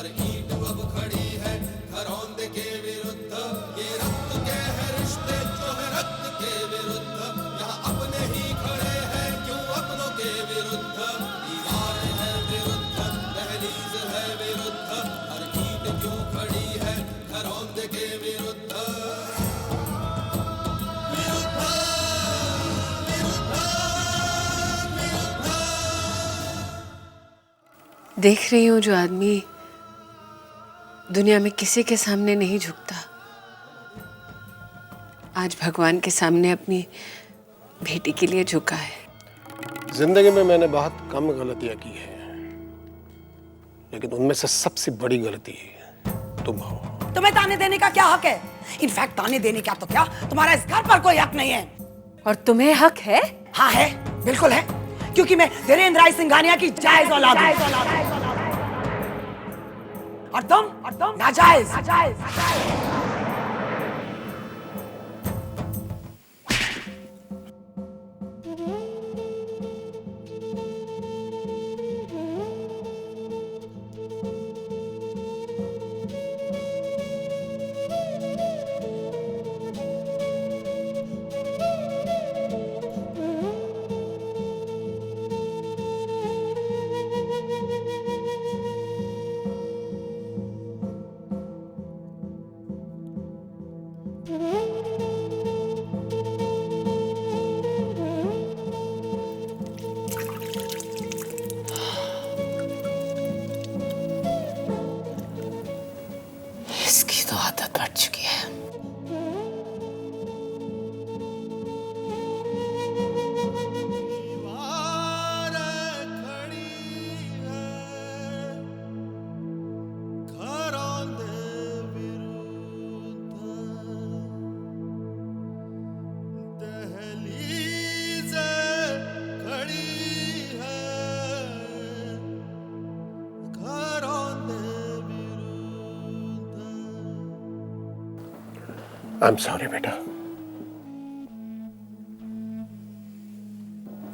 हर ईंट अब खड़ी है घरौंदे के विरुद्ध, ये रक्त के है रिश्ते जो है रक्त के विरुद्ध, यहाँ अपने ही खड़े हैं क्यों अपनों के विरुद्ध, दीवार है विरुद्ध, दहलीज है विरुद्ध, हर ईंट क्यों खड़ी है घरौंदे के विरुद्ध। देख रही हूँ जो आदमी दुनिया में किसी के सामने नहीं झुकता, आज भगवान के सामने अपनी बेटी के लिए झुका है। जिंदगी में मैंने बहुत कम गलतियां की हैं, लेकिन उनमें से सबसे बड़ी गलती तुम हो। तुम्हें ताने देने का क्या हक है? इनफैक्ट ताने देने का तो क्या तुम्हारा इस घर पर कोई हक नहीं है। और तुम्हें हक है? हाँ है, बिल्कुल है, क्योंकि मैं धीरेन्द्र राय सिंघानिया की जायज औलाद हूं। और तुम नाजायज। इसकी तो आदत पड़ चुकी है। I'm sorry बेटा,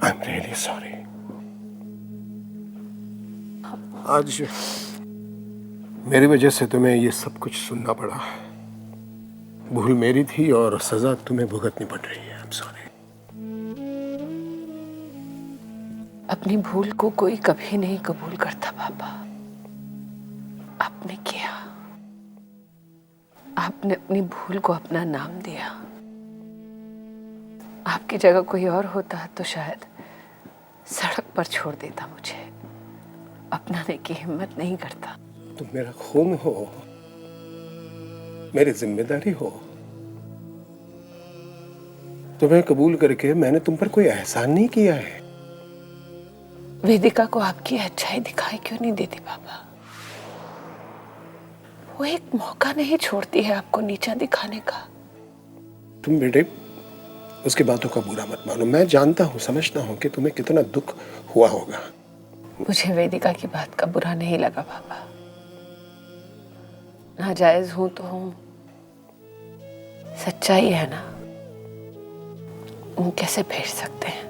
I'm really sorry। आज मेरी वजह से तुम्हें ये सब कुछ सुनना पड़ा। भूल मेरी थी और सजा तुम्हें भुगतनी पड़ रही है। I'm sorry। अपनी भूल को कोई कभी नहीं कबूल करता पापा। आपने किया, आपने अपनी भूल को अपना नाम दिया। आपकी जगह कोई और होता तो शायद सड़क पर छोड़ देता, मुझे अपनाने की हिम्मत नहीं करता। तुम मेरा खून हो, मेरी जिम्मेदारी हो। तुम्हें कबूल करके मैंने तुम पर कोई एहसान नहीं किया है। वेदिका को आपकी अच्छाई दिखाई क्यों नहीं देती पापा? वो एक मौका नहीं छोड़ती है आपको नीचा दिखाने का। तुम बेटे उसकी बातों का बुरा मत मानो। मैं जानता हूँ, समझता हूँ कि तुम्हें कितना दुख हुआ होगा। मुझे वेदिका की बात का बुरा नहीं लगा पापा। नाजायज हूं तो हूं, सच्चाई है ना, वो कैसे फेर सकते हैं।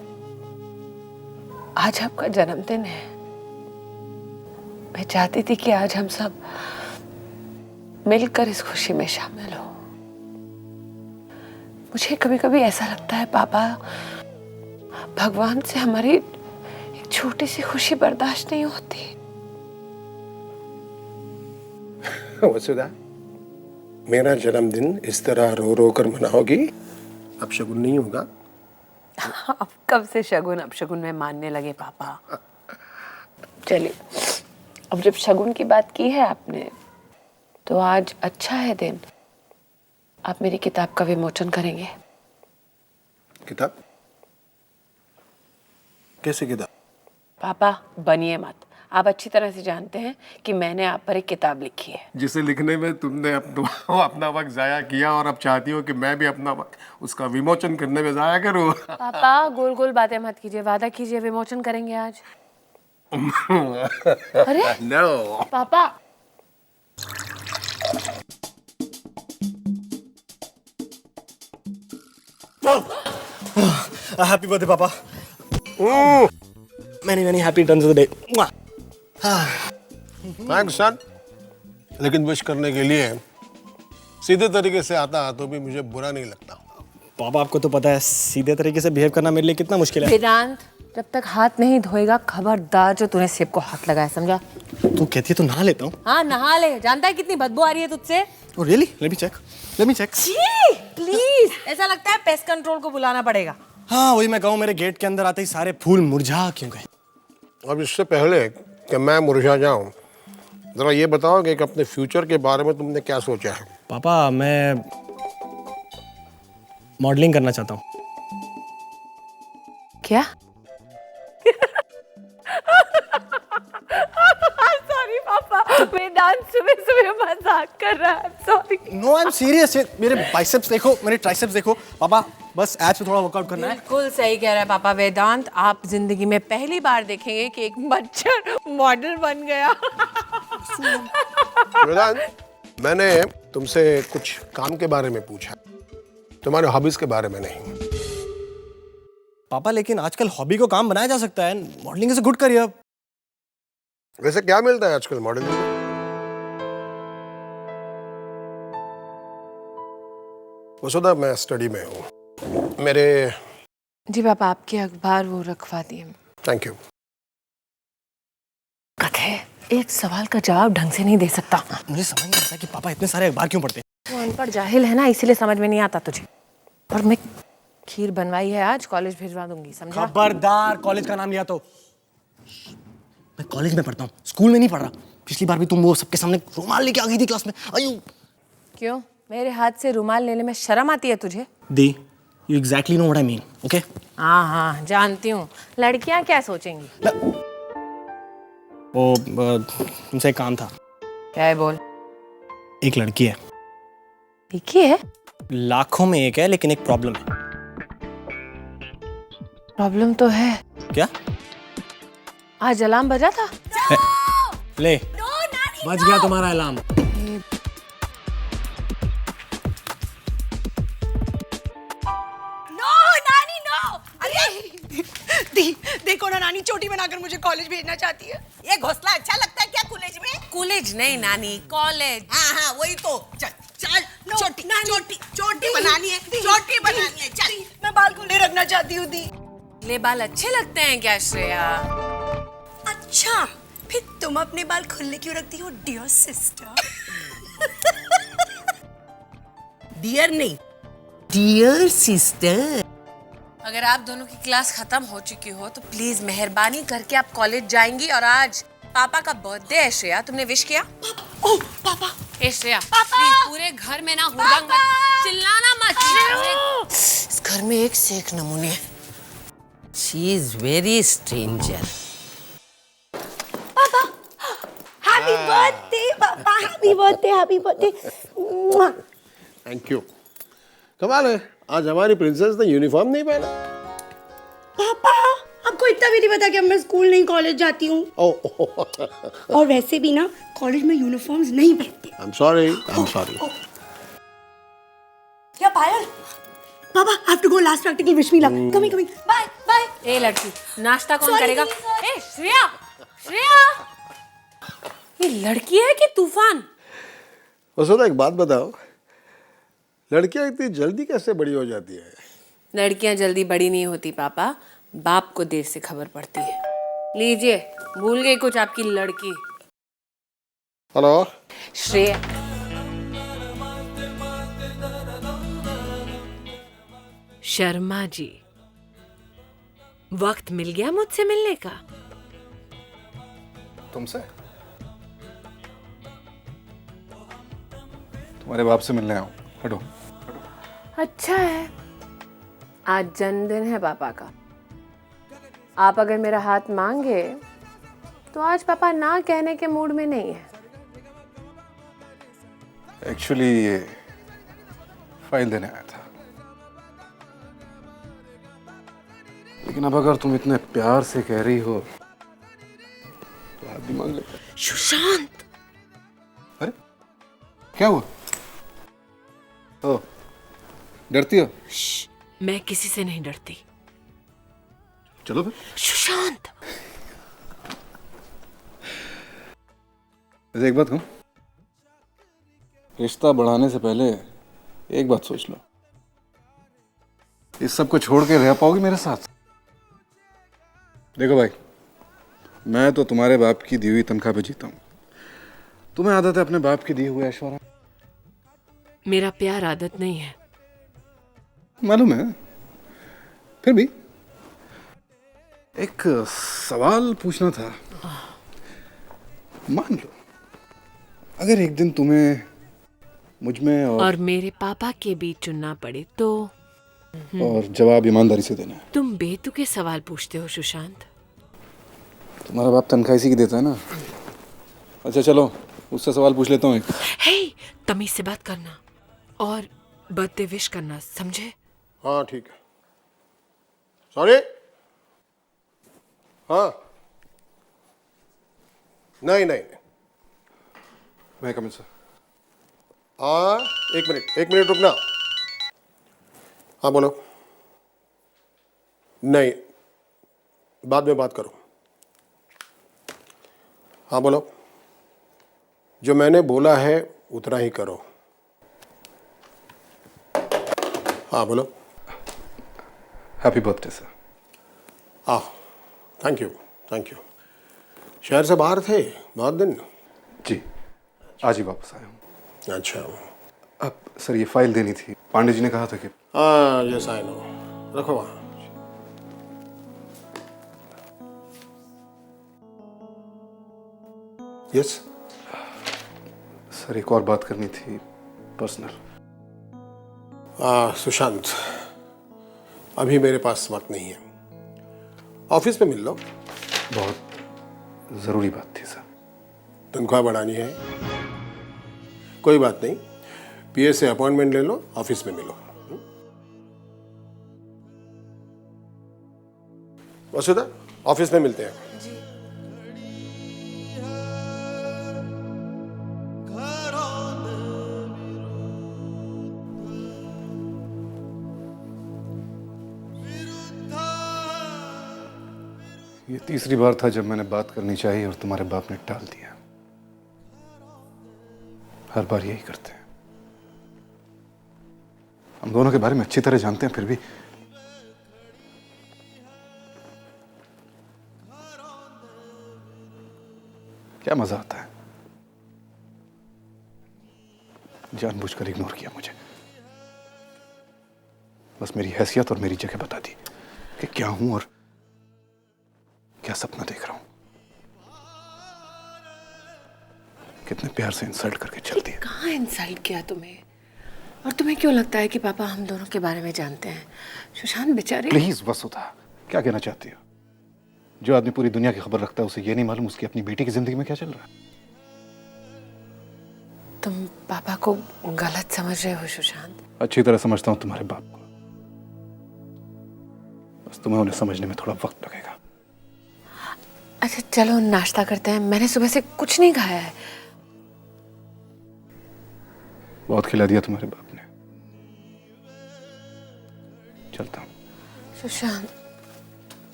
आज आपका जन्मदिन है, मैं चाहती थी कि आज हम सब मिलकर इस खुशी में शामिल हो। मुझे कभी कभी ऐसा लगता है पापा, भगवान से हमारी एक छोटी सी खुशी बर्दाश्त नहीं होती। वसुधा, मेरा जन्मदिन इस तरह रो रो कर मनाओगी? अब शगुन नहीं होगा। अब कब से शगुन अपशगुन में मानने लगे पापा? चलिए, अब जब शगुन की बात की है आपने, तो आज अच्छा है दिन, आप मेरी किताब का विमोचन करेंगे। किताब? कैसे किताब? पापा बनिए मत, आप अच्छी तरह से जानते हैं कि मैंने आप पर एक किताब लिखी है जिसे लिखने में तुमने अपना वक्त जाया किया, और अब चाहती हो कि मैं भी अपना वक्त उसका विमोचन करने में जाया करूं। पापा गोल गोल बातें मत कीजिए, वादा कीजिए विमोचन करेंगे आज। अरे नो पापा, Happy birthday, Papa. Many happy returns of the day. Thanks son. लेकिन विश करने के लिए सीधे तरीके से आता तो भी मुझे बुरा नहीं लगता। पापा आपको तो पता है सीधे तरीके से बिहेव करना मेरे लिए कितना मुश्किल है। वेदांत, जब तक हाथ नहीं धोएगा खबरदार जो तूने सेब को हाथ लगाया, समझा? तू कहती है तो नहा लेता हूँ। हाँ नहा ले, जानता है कितनी बदबू आ रही है तुझसे? Oh really? Let me check. Please, ऐसा लगता है पेस्ट कंट्रोल को बुलाना पड़ेगा। हाँ वही मैं कहूँ, मेरे गेट के अंदर आते ही सारे फूल मुरझा क्यों गए? अब इससे पहले कि मैं मुरझा जाऊं, जरा ये बताओ कि अपने फ्यूचर के बारे में तुमने क्या सोचा है? पापा मैं मॉडलिंग करना चाहता हूँ। क्या? सॉरी पापा, वेदांत सुबह सुबह मजाक कर रहा है, sorry. No I am serious. मेरे बाइसेप्स देखो, मेरे ट्राइसेप्स देखो। पापा बस एब्स पे थोड़ा वर्कआउट करना है। बिल्कुल सही कह रहा है पापा। वेदांत, आप जिंदगी में पहली बार देखेंगे कि एक मच्छर मॉडल बन गया। वेदांत, मैंने तुमसे कुछ काम के बारे में पूछा, तुम्हारे हॉबीज के बारे में नहीं। पापा लेकिन आजकल हॉबी को काम बनाया जा सकता है। Modelling is a good career. वैसे क्या मिलता है आजकल मॉडलिंग में? वसुधा, मैं स्टडी में हूँ। मेरे जी पापा, आपके अखबार वो रखवा दिए। Thank you. कथे, एक सवाल का जवाब ढंग से नहीं दे सकता। मुझे समझ नहीं आता कि पापा इतने सारे अखबार क्यों पढ़ते हैं। वो अनपढ़ जाहिल है ना, इसीलिए समझ में नहीं आता तुझे। और मैं खीर बनवाई है, आज कॉलेज भिजवा दूंगी, समझा? खबरदार कॉलेज का नाम लिया तो। मैं कॉलेज में पढ़ता हूँ, स्कूल में नहीं पढ़ रहा। पिछली बार भी तुम वो सबके सामने रुमाल लेके आ गई थी क्लास में। अयो क्यों? मेरे हाथ से रुमाल लेने में शर्म आती है तुझे? दी, you exactly know what I mean, okay? हाँ हाँ जानती हूँ। लड़कियाँ क्या सोचेंगी? वो तुमसे एक काम था। क्या है, बोल। एक लड़की है, ठीक है। लाखों में एक है, लेकिन एक प्रॉब्लम है। प्रॉब्लम तो है। क्या? आज अलार्म बजा था। ले, बज गया तुम्हारा अलार्म। देखो ना नानी, चोटी बनाकर मुझे कॉलेज भेजना चाहती है। ये घोंसला अच्छा लगता है क्या कॉलेज में? कॉलेज नहीं नानी, कॉलेज। हाँ वही तो। चल चल, चोटी बनानी है, चोटी बनानी है। चल, मैं बाल खुले रखना चाहती हूँ दी। ले बाल अच्छे लगते हैं क्या श्रेया? अच्छा, फिर तुम अपने बाल खुले क्यों रखती हो डियर सिस्टर? डियर नहीं, डियर सिस्टर। अगर आप दोनों की क्लास खत्म हो चुकी हो तो प्लीज मेहरबानी करके आप कॉलेज जाएंगी। और आज पापा का बर्थडे है श्रेया, तुमने विश किया? ओह पापा, ए श्रेया, प्लीज पूरे घर में ना हुड़दंग मत, चिल्लाना मत। इस घर में एक से एक नमूने। She is very stranger. Happy birthday papa, happy birthday, happy birthday. Thank you. कमाल है, आज हमारी प्रिंसेस ने यूनिफॉर्म नहीं पहना। पापा, आपको इतना भी नहीं पता कि अब मैं स्कूल नहीं कॉलेज जाती हूँ। और वैसे भी ना कॉलेज में यूनिफॉर्म्स नहीं पहनते। I am sorry. क्या पायल? पापा, I have to go last practical, wish me luck. Coming. Bye. ए लड़की, नाश्ता कौन Sorry, करेगा? sorry. ए श्रेया, ये लड़की है कि तूफान? वसुधा, एक बात बताओ, लड़कियां इतनी जल्दी कैसे बड़ी हो जाती है? लड़कियां जल्दी बड़ी नहीं होती पापा, बाप को देर से खबर पड़ती है। लीजिए, भूल गई कुछ आपकी लड़की। हेलो श्रेया, शर्मा जी, वक्त मिल गया मुझसे मिलने का? तुमसे? तुम्हारे बाप से मिलने आऊं। हटो। अच्छा है, आज जन्मदिन है पापा का। आप अगर मेरा हाथ मांगे तो आज पापा ना कहने के मूड में नहीं है। एक्चुअली ये फाइल देने आया था, लेकिन अब अगर तुम इतने प्यार से कह रही हो तो हाथ भी मांग ले। सुशांत, अरे क्या हुआ? ओ, डरती हो? मैं किसी से नहीं डरती। चलो फिर। सुशांत, वैसे एक बात कहूं, रिश्ता बढ़ाने से पहले एक बात सोच लो, इस सब को छोड़ के रह पाओगे मेरे साथ? देखो भाई, मैं तो तुम्हारे बाप की दी हुई तनख्वाह पे जीता हूँ। तुम्हें आदत है अपने बाप की दी हुई ऐश्वर्या। मेरा प्यार आदत नहीं है। मालूम है, फिर भी एक सवाल पूछना था। मान लो अगर एक दिन तुम्हें मुझ में और मेरे पापा के बीच चुनना पड़े तो? और जवाब ईमानदारी से देना है। तुम बेतुके सवाल पूछते हो सुशांत। तुम्हारा बाप तनख्वाह इसी की देता है ना। अच्छा चलो, उससे सवाल पूछ लेता हूँ एक। हे, तमीज से बात करना और बर्थडे विश करना, समझे? हाँ ठीक है। सॉरी। हाँ नहीं। मैं कमिंग सर। हाँ एक मिनट रुकना। हाँ बोलो। नहीं, बाद में बात करो। हाँ बोलो। जो मैंने बोला है उतना ही करो। हाँ बोलो। Happy birthday sir. हाँ थैंक यू। शहर से बाहर थे बहुत दिन? जी, आज ही वापस आया हूँ। अच्छा। अब सर ये फाइल देनी थी, पांडे जी ने कहा था कि। हाँ यस आई नो, रखो वहाँ। यस सर एक और बात करनी थी, पर्सनल। सुशांत, अभी मेरे पास वक्त नहीं है, ऑफिस में मिल लो। बहुत ज़रूरी बात थी सर। तनख्वाह बढ़ानी है? कोई बात नहीं, पीए से अपॉइंटमेंट ले लो, ऑफिस में मिलो। वसुधा, ऑफिस में मिलते हैं। ये तीसरी बार था जब मैंने बात करनी चाहिए और तुम्हारे बाप ने टाल दिया। हर बार यही करते हैं। हम दोनों के बारे में अच्छी तरह जानते हैं, फिर भी क्या मजा आता है। जानबूझकर इग्नोर किया मुझे। बस मेरी हैसियत और मेरी जगह बता दी कि क्या हूं और क्या सपना देख रहा हूं। कितने प्यार से इंसल्ट करके चलती है। कहाँ इंसल्ट किया तुम्हें? और तुम्हें क्यों लगता है कि पापा हम दोनों के बारे में जानते हैं? सुशांत बेचारे। प्लीज वसुधा, क्या कहना चाहती हो? जो आदमी पूरी दुनिया की खबर रखता है उसे ये नहीं मालूम उसकी अपनी बेटी की जिंदगी में क्या चल रहा है। तुम पापा को गलत समझ रहे हो सुशांत। अच्छी तरह समझता हूं तुम्हारे बाप को, बस तुम्हें उन्हें समझने में थोड़ा वक्त लगेगा। अच्छा चलो नाश्ता करते हैं, मैंने सुबह से कुछ नहीं खाया है। बहुत खिला दिया तुम्हारे बाप ने। चलता हूं। सुशांत,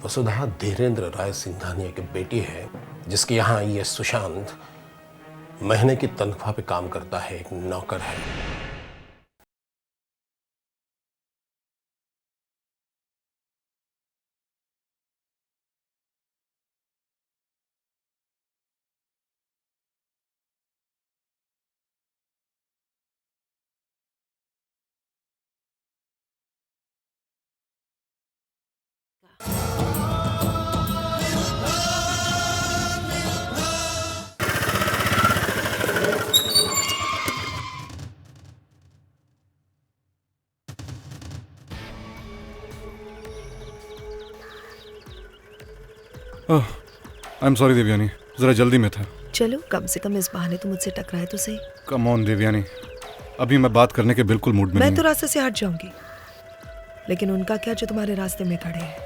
वसुधा धीरेन्द्र राय सिंघानिया की बेटी है, जिसके यहाँ ये सुशांत महीने की तनख्वाह पे काम करता है, एक नौकर है। आई एम सॉरी देवयानी, जरा जल्दी में था। चलो कम से कम इस बहाने तो मुझसे टकराए तो सही। कम ऑन देवयानी, अभी मैं बात करने के बिल्कुल मूड में मैं नहीं तो हूं। रास्ते से हट जाऊंगी, लेकिन उनका क्या जो तुम्हारे रास्ते में खड़े हैं।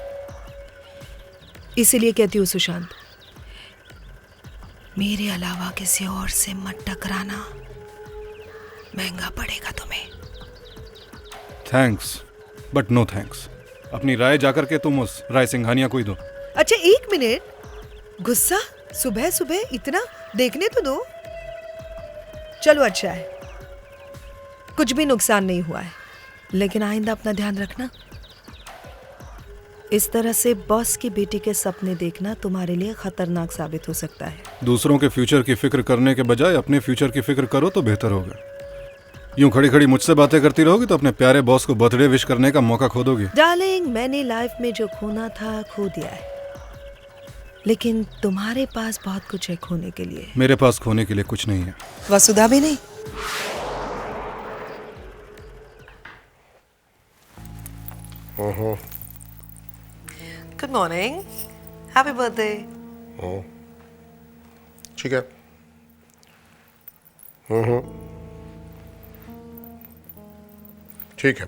इसीलिए कहती हूँ सुशांत, मेरे अलावा किसी और से मत टकराना, महंगा पड़ेगा तुम्हें। Thanks but no thanks. अपनी राय जाकर के तुम उस राय सिंघानिया को ही दो। अच्छा 1 मिनट, गुस्सा सुबह सुबह इतना? देखने तो दो। चलो अच्छा है, कुछ भी नुकसान नहीं हुआ है, लेकिन आइंदा अपना ध्यान रखना। इस तरह से बॉस की बेटी के सपने देखना तुम्हारे लिए खतरनाक साबित हो सकता है। दूसरों के फ्यूचर की फिक्र करने के बजाय अपने फ्यूचर की फिक्र करो तो बेहतर होगा। यूं खड़ी खड़ी मुझसे बातें करती रहोगी तो अपने प्यारे बॉस को बर्थडे विश करने का मौका खो दोगी। डार्लिंग, मैंने लाइफ में जो खोना था खो दिया है, लेकिन तुम्हारे पास बहुत कुछ है खोने के लिए। मेरे पास खोने के लिए कुछ नहीं है। वसुधा भी नहीं? Good morning, happy birthday. ठीक है। ठीक है।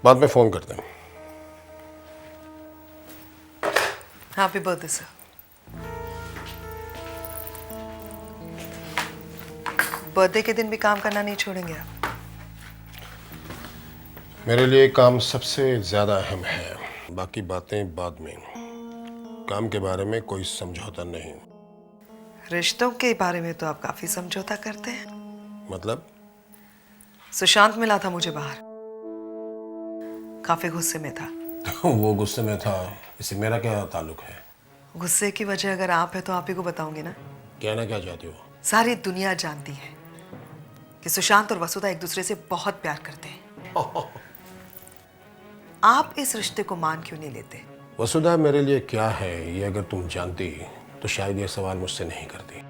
बाद में फोन करते हैं। Happy birthday sir. बर्थडे के दिन भी काम करना नहीं छोड़ेंगे आप? मेरे लिए काम सबसे ज्यादा अहम है, बाकी बातें बाद में। काम के बारे में कोई समझौता नहीं। रिश्तों के बारे में तो आप काफी समझौता करते हैं। मतलब? सुशांत मिला था मुझे बाहर, काफी गुस्से में था। वो गुस्से में था, इससे मेरा क्या ताल्लुक है? गुस्से की वजह अगर आप है तो आप ही को बताऊंगी ना। कहना क्या चाहती हो? सारी दुनिया जानती है कि सुशांत और वसुधा एक दूसरे से बहुत प्यार करते हैं। आप इस रिश्ते को मान क्यों नहीं लेते? वसुधा मेरे लिए क्या है ये अगर तुम जानती तो शायद ये सवाल मुझसे नहीं करती।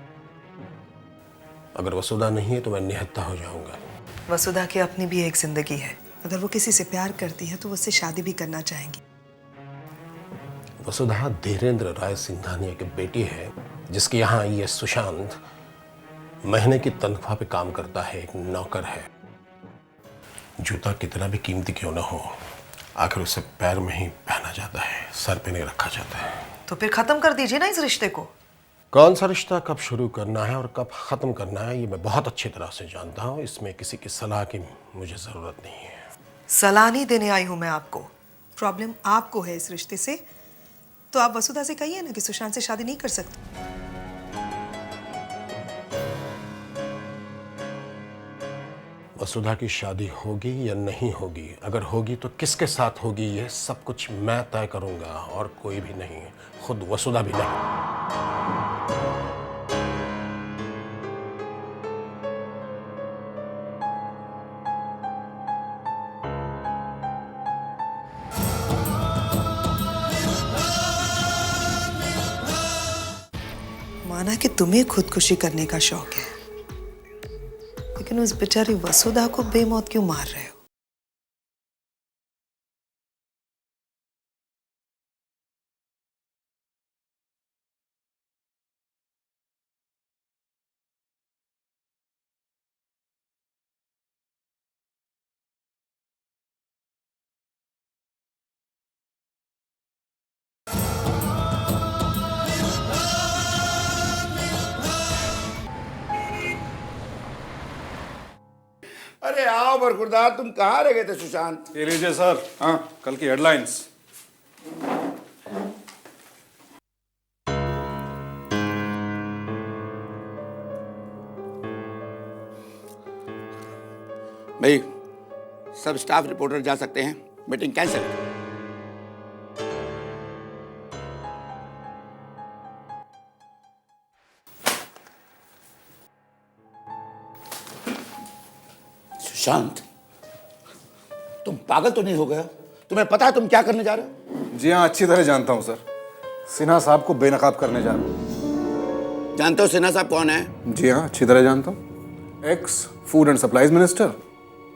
अगर वसुधा नहीं है तो मैं निहत्था हो जाऊंगा। वसुधा की अपनी भी एक जिंदगी है। अगर वो किसी से प्यार करती है तो वो उससे शादी भी करना चाहेंगी। वसुधा धीरेन्द्र राय सिंघानिया की बेटी है, जिसके यहाँ ये सुशांत महीने की तनख्वाह पे काम करता है, एक नौकर है। जूता कितना भी कीमती क्यों ना हो, आखिर उसे पैर में ही पहना जाता है, सर पे नहीं रखा जाता है। तो फिर खत्म कर दीजिए ना इस रिश्ते को। कौन सा रिश्ता कब शुरू करना है और कब खत्म करना है ये मैं बहुत अच्छी तरह से जानता हूँ। इसमें किसी की सलाह की मुझे जरूरत नहीं है। सलाह नहीं देने आई हूं मैं आपको। प्रॉब्लम आपको है इस रिश्ते से, तो आप वसुधा से कहिए ना कि सुशांत से शादी नहीं कर सकते। वसुधा की शादी होगी या नहीं होगी, अगर होगी तो किसके साथ होगी, ये सब कुछ मैं तय करूंगा और कोई भी नहीं, खुद वसुधा भी नहीं। माना कि तुम्हें खुदकुशी करने का शौक है, लेकिन उस बेचारी वसुधा को बेमौत क्यों मार रहे हो? अरे आओ बरखुरदार, तुम कहाँ रह गए थे सुशांत? ये लीजिए सर, हाँ कल की हेडलाइंस। भाई सब स्टाफ रिपोर्टर जा सकते हैं, मीटिंग कैंसिल। सुशांत, तुम पागल तो नहीं हो गए? तुम्हें पता है तुम क्या करने जा रहे हो? जी हाँ, अच्छी तरह जानता हूँ सर। सिन्हा साहब को बेनकाब करने जा रहा हूँ। जानते हो सिन्हा साहब कौन है? जी हाँ, अच्छी तरह जानता हूँ। X food and supplies minister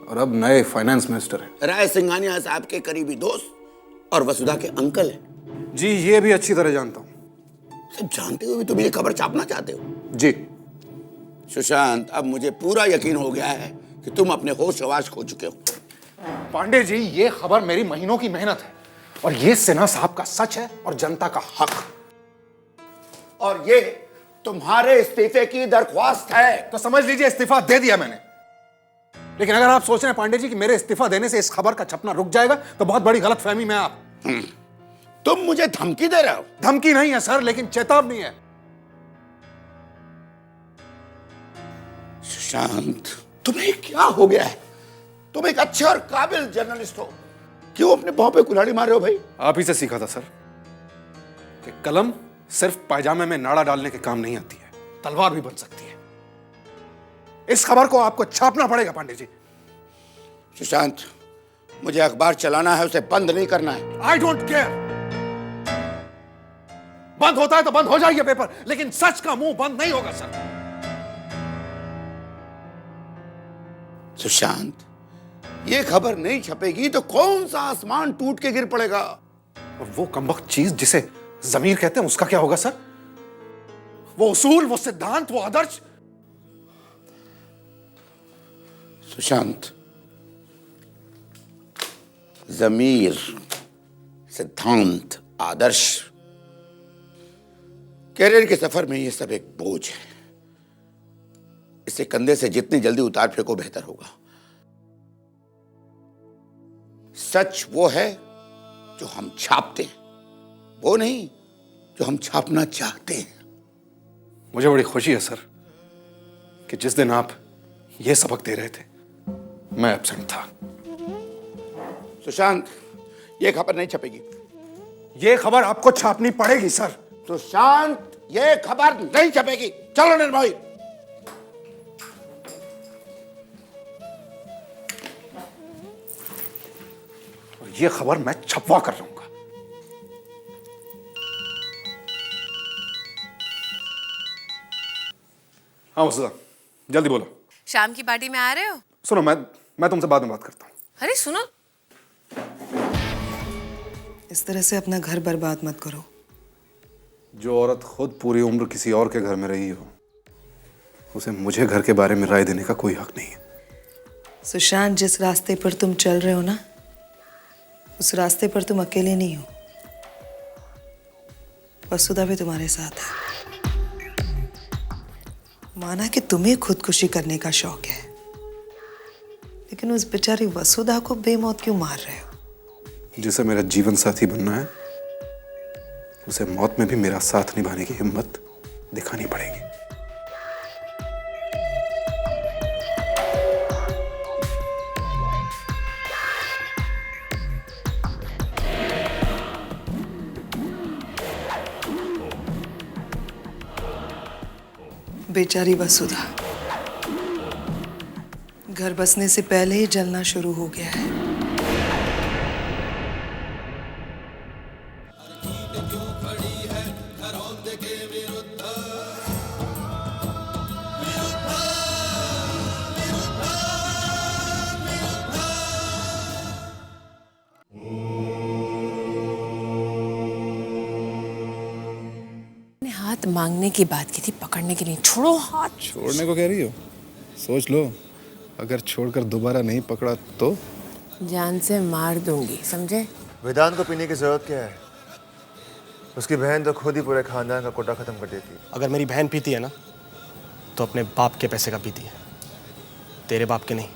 और अब नए फाइनेंस मिनिस्टर हैं। राय सिंघानिया साहब के करीबी दोस्त और वसुधा के अंकल हैं। जी ये भी अच्छी तरह जानता हूँ। सब जानते हुए भी तुम ये खबर छापना चाहते हो? जी सुशांत, अब मुझे पूरा यकीन हो गया है कि तुम अपने होश हवास खो चुके हो। पांडे जी, ये खबर मेरी महीनों की मेहनत है और ये सिन्हा साहब का सच है और जनता का हक। और ये तुम्हारे इस्तीफे की दरख्वास्त है। तो समझ लीजिए इस्तीफा दे दिया मैंने। लेकिन अगर आप सोच रहे हैं पांडे जी कि मेरे इस्तीफा देने से इस खबर का छपना रुक जाएगा तो बहुत बड़ी गलतफहमी में आप। तुम मुझे धमकी दे रहे हो? धमकी नहीं है सर, लेकिन चेतावनी है। सुशांत, तुम्हें क्या हो गया है? तुम एक अच्छे और काबिल जर्नलिस्ट हो, क्यों अपने पांव पे कुल्हाड़ी मार रहे हो भाई? आप ही से सीखा था सर कि कलम सिर्फ पायजामे में नाड़ा डालने के काम नहीं आती है, तलवार भी बन सकती है। इस खबर को आपको छापना पड़ेगा पांडे जी। सुशांत, मुझे अखबार चलाना है, उसे बंद नहीं करना है। I don't care. बंद होता है तो बंद हो जाइए पेपर, लेकिन सच का मुंह बंद नहीं होगा सर। सुशांत, ये खबर नहीं छपेगी तो कौन सा आसमान टूट के गिर पड़ेगा? और वो कमबख्त चीज जिसे जमीर कहते हैं उसका क्या होगा सर? वो उसूल, वो सिद्धांत, वो आदर्श। सुशांत, जमीर, सिद्धांत, आदर्श, कैरियर के सफर में ये सब एक बोझ है। इसे कंधे से जितनी जल्दी उतार फेंको बेहतर होगा। सच वो है जो हम छापते हैं, वो नहीं जो हम छापना चाहते हैं। मुझे बड़ी खुशी है सर कि जिस दिन आप ये सबक दे रहे थे मैं एब्सेंट था। सुशांत, ये खबर नहीं छपेगी। ये खबर आपको छापनी पड़ेगी सर। सुशांत, ये खबर नहीं छपेगी। चलो निर्मोही। और ये खबर मैं छपवा कर रहूंगा। हाँ वसुधा, जल्दी बोलो। शाम की पार्टी में आ रहे हो? सुनो, मैं तुमसे बाद में बात करता हूँ। अरे सुनो, इस तरह से अपना घर बर्बाद मत करो। जो औरत खुद पूरी उम्र किसी और के घर में रही हो, उसे मुझे घर के बारे में राय देने का कोई हक नहीं है। सुशांत, जिस रास्ते पर तुम चल रहे हो ना, उस रास्ते पर तुम अकेले नहीं हो। वसुधा भी तुम्हारे साथ है। माना कि तुम्हें खुदकुशी करने का शौक है, लेकिन उस बेचारी वसुधा को बेमौत क्यों मार रहे हो? जिसे मेरा जीवन साथी बनना है, उसे मौत में भी मेरा साथ निभाने की हिम्मत दिखानी पड़ेगी। बेचारी वसुधा घर बसने से पहले ही जलना शुरू हो गया है। हाथ मांगने की बात की थी, पकड़ने की नहीं। छोड़ो हाथ। छोड़ने को कह रही हो? सोच लो, अगर छोड़कर दोबारा नहीं पकड़ा तो जान से मार दूंगी, समझे? वेदांत को पीने की जरूरत क्या है? उसकी बहन तो खुद ही पूरे खानदान का कोटा खत्म कर देती है। अगर मेरी बहन पीती है ना, तो अपने बाप के पैसे का पीती है, तेरे बाप के नहीं।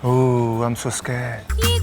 ओह, आई एम सो स्कैर्ड।